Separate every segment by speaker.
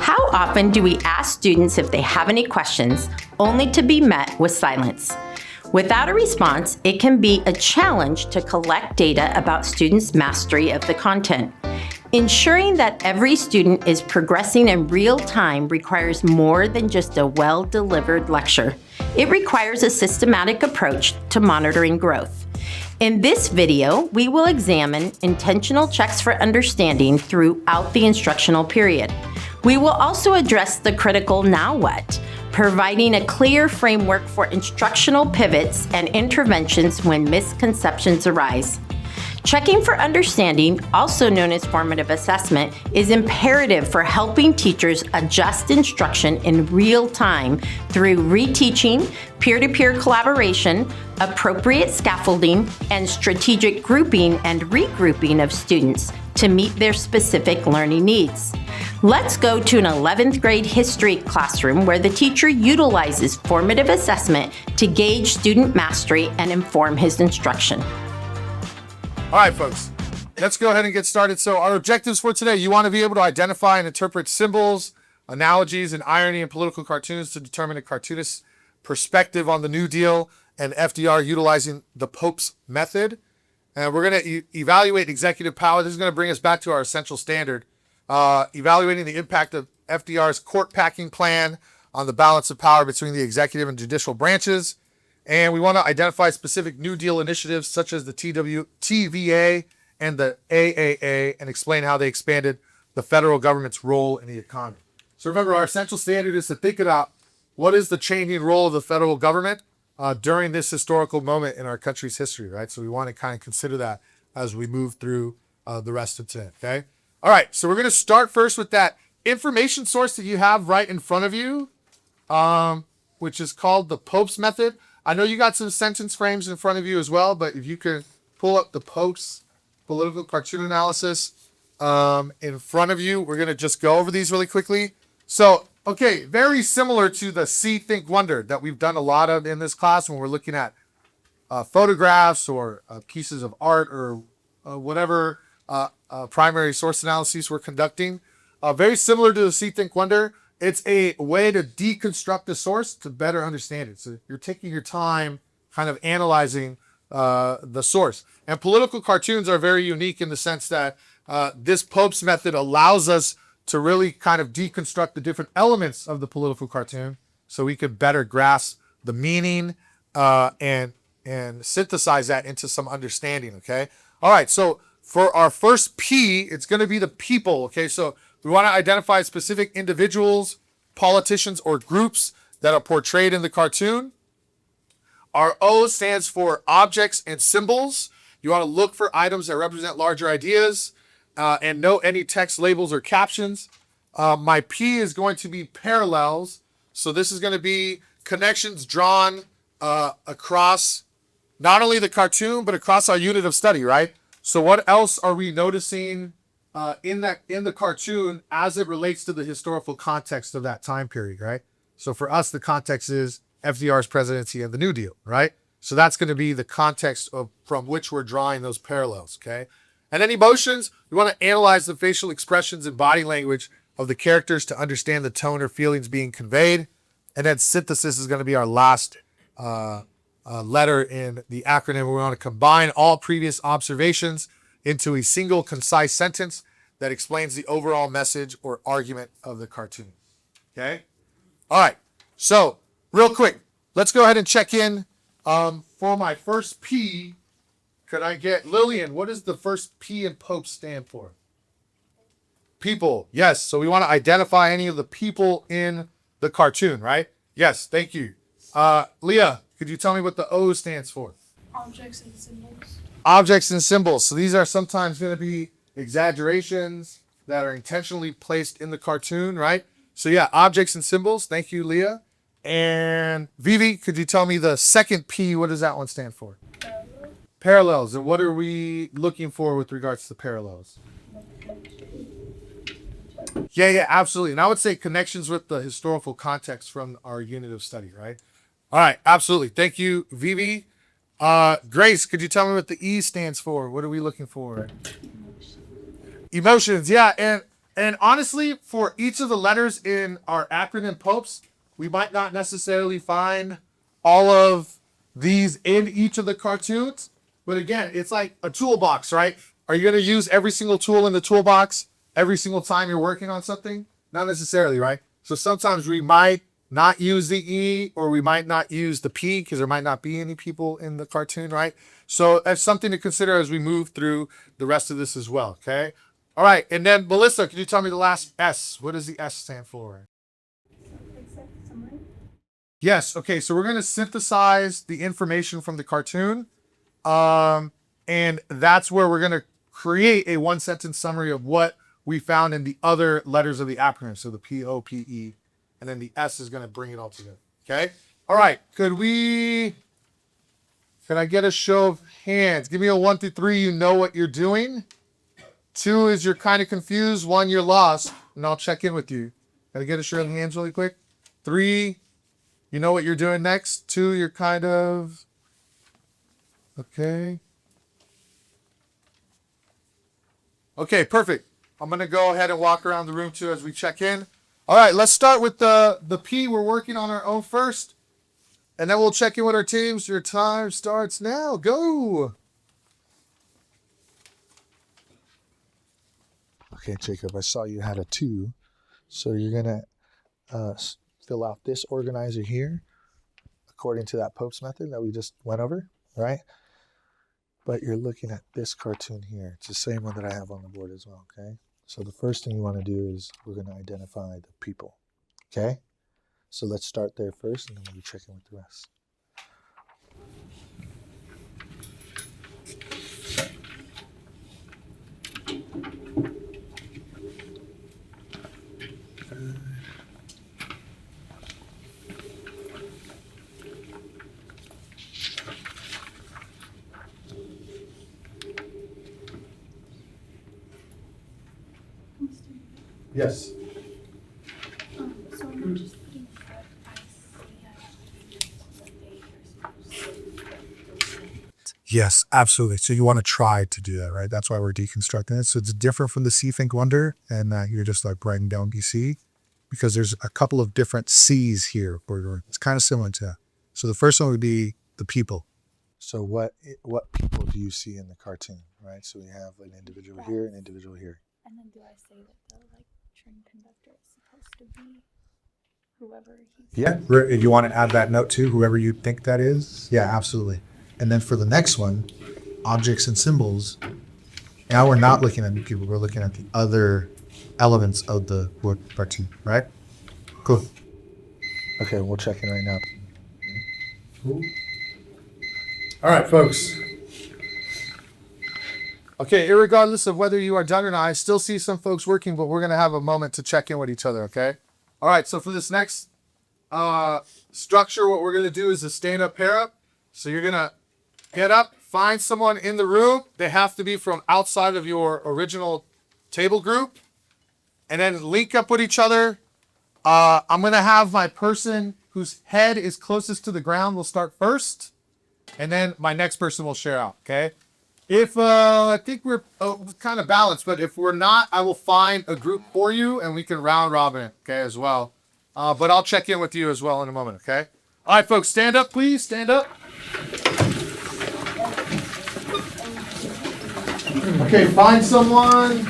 Speaker 1: How often do we ask students if they have any questions, only to be met with silence? Without a response, it can be a challenge to collect data about students' mastery of the content. Ensuring that every student is progressing in real time requires more than just a well-delivered lecture. It requires a systematic approach to monitoring growth. In this video, we will examine intentional checks for understanding throughout the instructional period. We will also address the critical now what, providing a clear framework for instructional pivots and interventions when misconceptions arise. Checking for understanding, also known as formative assessment, is imperative for helping teachers adjust instruction in real time through reteaching, peer-to-peer collaboration, appropriate scaffolding, and strategic grouping and regrouping of students to meet their specific learning needs. Let's go to an 11th grade history classroom where the teacher utilizes formative assessment to gauge student mastery and inform his instruction.
Speaker 2: All right, folks, let's go ahead and get started. So our objectives for today, you want to be able to identify and interpret symbols, analogies, and irony in political cartoons to determine a cartoonist's perspective on the New Deal and FDR utilizing the Pope's method. And we're going to evaluate executive power. This is going to bring us back to our essential standard, evaluating the impact of FDR's court packing plan on the balance of power between the executive and judicial branches. And we want to identify specific New Deal initiatives such as the TVA and the AAA and explain how they expanded the federal government's role in the economy. So remember, our essential standard is to think about what is the changing role of the federal government during this historical moment in our country's history, right? So we want to kind of consider that as we move through the rest of today, okay? All right, so we're going to start first with that information source that you have right in front of you, which is called the Pope's method. I know you got some sentence frames in front of you as well, but if you could pull up the Pope's political cartoon analysis in front of you, we're going to just go over these really quickly. So, okay, very similar to the See, Think, Wonder that we've done a lot of in this class when we're looking at photographs or pieces of art or whatever primary source analyses we're conducting. Very similar to the See, Think, Wonder. It's a way to deconstruct the source to better understand it. So you're taking your time kind of analyzing the source. And political cartoons are very unique in the sense that this Pope's method allows us to really kind of deconstruct the different elements of the political cartoon so we could better grasp the meaning and synthesize that into some understanding, okay? All right, so for our first P, it's going to be the people, okay? So we want to identify specific individuals, politicians, or groups that are portrayed in the cartoon. Our O stands for objects and symbols. You want to look for items that represent larger ideas and note any text labels or captions. My P is going to be parallels. So this is going to be connections drawn across not only the cartoon, but across our unit of study, right? So what else are we noticing in the cartoon as it relates to the historical context of that time period, right? So for us, the context is FDR's presidency and the New Deal, right? So that's going to be the context from which we're drawing those parallels, okay? And then emotions, we want to analyze the facial expressions and body language of the characters to understand the tone or feelings being conveyed. And then synthesis is going to be our last letter in the acronym. We want to combine all previous observations into a single concise sentence that explains the overall message or argument of the cartoon. Okay? All right. So, real quick, let's go ahead and check in for my first P. Could I get Lillian? What does the first P in Pope stand for? People. Yes. So we want to identify any of the people in the cartoon, right? Yes. Thank you. Leah, could you tell me what the O stands for?
Speaker 3: Objects and symbols.
Speaker 2: Objects and symbols. So these are sometimes going to be exaggerations that are intentionally placed in the cartoon, right? So yeah, objects and symbols. Thank you, Leah. And Vivi, could you tell me the second P? What does that one stand for? Parallels. And what are we looking for with regards to parallels? Yeah, absolutely. And I would say connections with the historical context from our unit of study, right? All right, absolutely. Thank you, Vivi. Grace, could you tell me what the E stands for? What are we looking for? Emotions, yeah. And honestly, for each of the letters in our acronym POPEs, we might not necessarily find all of these in each of the cartoons. But again, it's like a toolbox, right? Are you going to use every single tool in the toolbox every single time you're working on something? Not necessarily, right? So sometimes we might not use the E, or we might not use the P because there might not be any people in the cartoon, right? So that's something to consider as we move through the rest of this as well, okay? All right, and then Melissa, can you tell me the last S? What does the S stand for? Yes, okay, so we're going to synthesize the information from the cartoon, and that's where we're going to create a one-sentence summary of what we found in the other letters of the acronym, so the P, O, P, E, and then the S is going to bring it all together, okay? All right, can I get a show of hands? Give me a 1 through 3, you know what you're doing. 2 is you're kind of confused. 1, you're lost, and I'll check in with you. Can I get a show of hands really quick? 3, you know what you're doing next. 2, you're kind of, okay. Okay, perfect. I'm going to go ahead and walk around the room too as we check in. All right, let's start with the P. We're working on our own first, and then we'll check in with our teams. Your time starts now. Go. Okay, Jacob, I saw you had a 2. So you're going to fill out this organizer here according to that Pope's method that we just went over, right? But you're looking at this cartoon here. It's the same one that I have on the board as well, okay? So the first thing you want to do is we're going to identify the people, okay? So let's start there first, and then we'll be checking with the rest. Yes.
Speaker 3: So I'm just putting what I see.
Speaker 2: Yes, absolutely. So you want to try to do that, right? That's why we're deconstructing it. So it's different from the See, Think, Wonder, and you're just like writing down BC, because there's a couple of different C's here. It's kind of similar to that. So the first one would be the people. So what people do you see in the cartoon, right? So we have an individual here, an individual here.
Speaker 3: And then do I say that the train conductor is supposed to be whoever he's...
Speaker 2: Yeah, you want to add that note too, whoever you think that is? Yeah, absolutely. And then for the next one, objects and symbols, now we're not looking at the people, we're looking at the other elements of the word cartoon, right? Cool. Okay, we'll check in right now. Cool. All right, folks. Okay, irregardless of whether you are done or not, I still see some folks working, but we're going to have a moment to check in with each other, okay? All right, so for this next structure, what we're going to do is a stand-up pair-up. So you're going to get up, find someone in the room. They have to be from outside of your original table group, and then link up with each other. I'm going to have my person whose head is closest to the ground will start first, and then my next person will share out, okay? If I think we're kind of balanced, but if we're not, I will find a group for you, and we can round robin it, okay, as well. But I'll check in with you as well in a moment, okay? All right, folks, stand up, please. Stand up. Okay, find someone.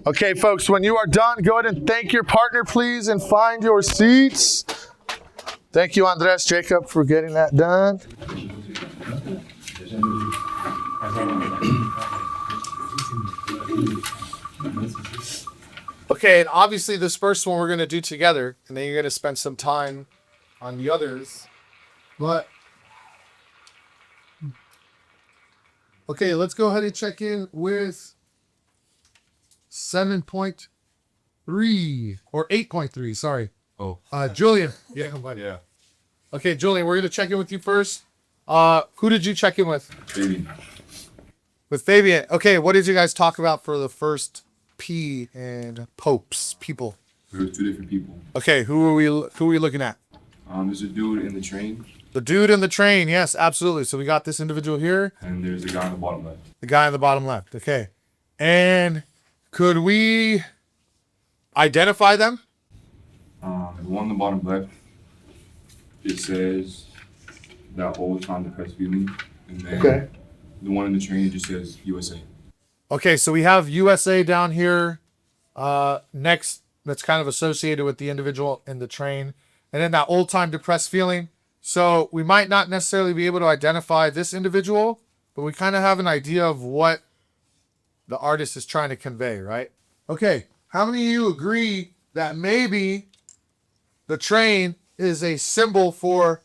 Speaker 2: Okay, folks, when you are done, go ahead and thank your partner, please, and find your seats. Thank you, Andres, Jacob, for getting that done. Okay, and obviously this first one we're going to do together, and then you're going to spend some time on the others. But, okay, let's go ahead and check in with 7.3 or 8.3, sorry.
Speaker 4: Oh.
Speaker 2: Julian. Yeah,
Speaker 4: Yeah.
Speaker 2: Okay, Julian, we're going to check in with you first. Who did you check in with?
Speaker 4: Maybe.
Speaker 2: With Fabian. Okay, what did you guys talk about for the first P and popes, people?
Speaker 4: There's two different people.
Speaker 2: Okay, who are we looking at?
Speaker 4: There's a dude in the train,
Speaker 2: The dude in the train. Yes, absolutely. So we got this individual here.
Speaker 4: and there's a guy on the bottom left.
Speaker 2: The guy on the bottom left. Okay. And could we identify them?
Speaker 4: The one on the bottom left, it says that old time depressed feeling, and then the one in the train, it just says USA.
Speaker 2: Okay, so we have USA down here next, that's kind of associated with the individual in the train. And then that old time depressed feeling. So we might not necessarily be able to identify this individual, but we kind of have an idea of what the artist is trying to convey, right? Okay, how many of you agree that maybe the train is a symbol for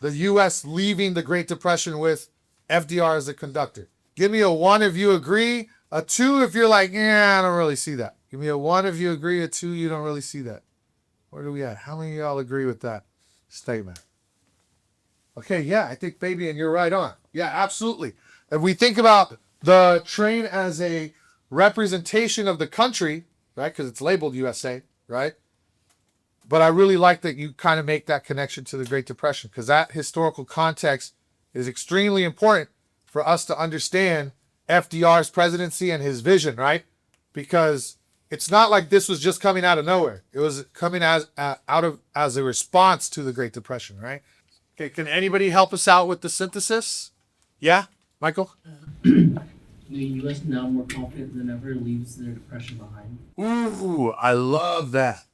Speaker 2: the U.S. leaving the Great Depression with FDR as the conductor? Give me a 1 if you agree, a 2 if you're like, yeah, I don't really see that. Give me a 1 if you agree, a 2 you don't really see that. Where do we at? How many of y'all agree with that statement? Okay, yeah, I think Fabian, you're right on. Yeah, absolutely. If we think about the train as a representation of the country, right, because it's labeled USA, right? But I really like that you kind of make that connection to the Great Depression, because that historical context is extremely important for us to understand FDR's presidency and his vision, right? Because it's not like this was just coming out of nowhere. It was coming as a response to the Great Depression, right? Okay, can anybody help us out with the synthesis? Yeah, Michael?
Speaker 5: The U.S. now more confident than ever leaves their depression behind.
Speaker 2: Ooh, I love that.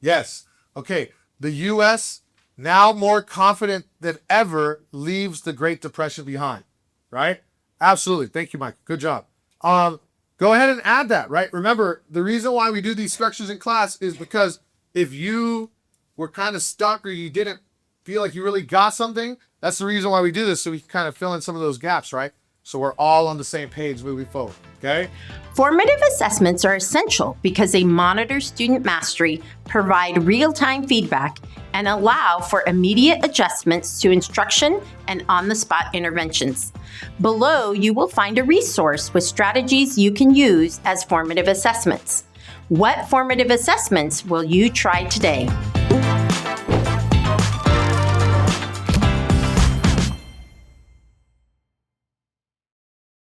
Speaker 2: Yes. Okay, the U.S. now more confident than ever leaves the Great Depression behind, right? Absolutely. Thank you, Mike. Good job. Go ahead and add that, right? Remember, the reason why we do these structures in class is because if you were kind of stuck or you didn't feel like you really got something, that's the reason why we do this, so we can kind of fill in some of those gaps, right? So we're all on the same page moving forward, okay?
Speaker 1: Formative assessments are essential because they monitor student mastery, provide real-time feedback, and allow for immediate adjustments to instruction and on-the-spot interventions. Below, you will find a resource with strategies you can use as formative assessments. What formative assessments will you try today?